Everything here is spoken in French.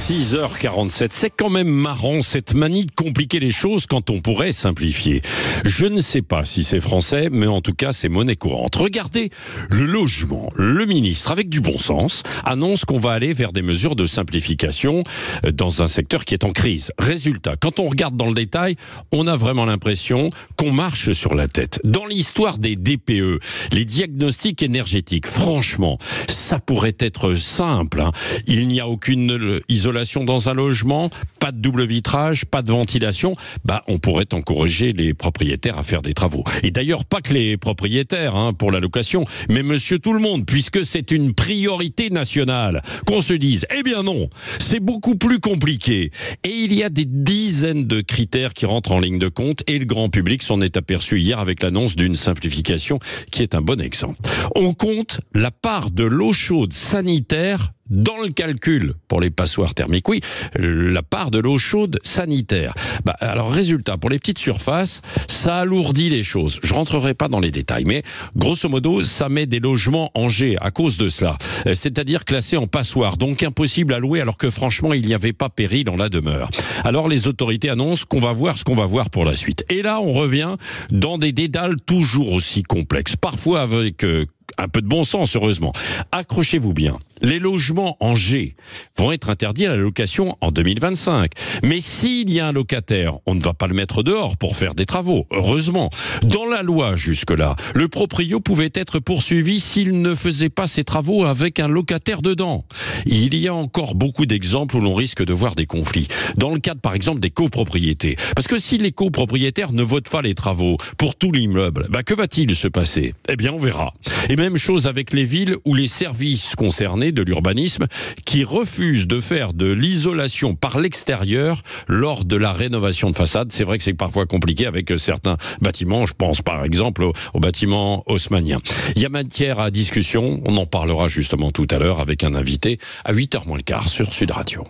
6h47, c'est quand même marrant cette manie de compliquer les choses quand on pourrait simplifier. Je ne sais pas si c'est français, mais en tout cas c'est monnaie courante. Regardez le logement. Le ministre, avec du bon sens, annonce qu'on va aller vers des mesures de simplification dans un secteur qui est en crise. Résultat, quand on regarde dans le détail, on a vraiment l'impression qu'on marche sur la tête. Dans l'histoire des DPE, les diagnostics énergétiques, franchement, ça pourrait être simple. Il n'y a aucune isolation dans un logement, pas de double vitrage, pas de ventilation. On pourrait encourager les propriétaires à faire des travaux. Et d'ailleurs, pas que les propriétaires pour la location, mais monsieur tout le monde, puisque c'est une priorité nationale. Qu'on se dise, eh bien non, c'est beaucoup plus compliqué. Et il y a des dizaines de critères qui rentrent en ligne de compte et le grand public s'en est aperçu hier avec l'annonce d'une simplification qui est un bon exemple. On compte la part de l'eau chaude sanitaire dans le calcul pour les passoires thermiques. Oui, la part de l'eau chaude sanitaire. Alors résultat, pour les petites surfaces, ça alourdit les choses. Je rentrerai pas dans les détails, mais grosso modo, ça met des logements en G à cause de cela. C'est-à-dire classés en passoire, donc impossible à louer alors que franchement, il n'y avait pas péril en la demeure. Alors les autorités annoncent qu'on va voir ce qu'on va voir pour la suite. Et là, on revient dans des dédales toujours aussi complexes, parfois avec un peu de bon sens, heureusement. Accrochez-vous bien. Les logements en G vont être interdits à la location en 2025. Mais s'il y a un locataire, on ne va pas le mettre dehors pour faire des travaux. Heureusement. Dans la loi, jusque-là, le proprio pouvait être poursuivi s'il ne faisait pas ses travaux avec un locataire dedans. Il y a encore beaucoup d'exemples où l'on risque de voir des conflits. Dans le cadre, par exemple, des copropriétés. Parce que si les copropriétaires ne votent pas les travaux pour tout l'immeuble, que va-t-il se passer? Eh bien, on verra. Et même chose avec les villes ou les services concernés de l'urbanisme qui refusent de faire de l'isolation par l'extérieur lors de la rénovation de façade. C'est vrai que c'est parfois compliqué avec certains bâtiments. Je pense par exemple au bâtiment haussmannien. Il y a matière à discussion. On en parlera justement tout à l'heure avec un invité à 8h moins le quart sur Sud Radio.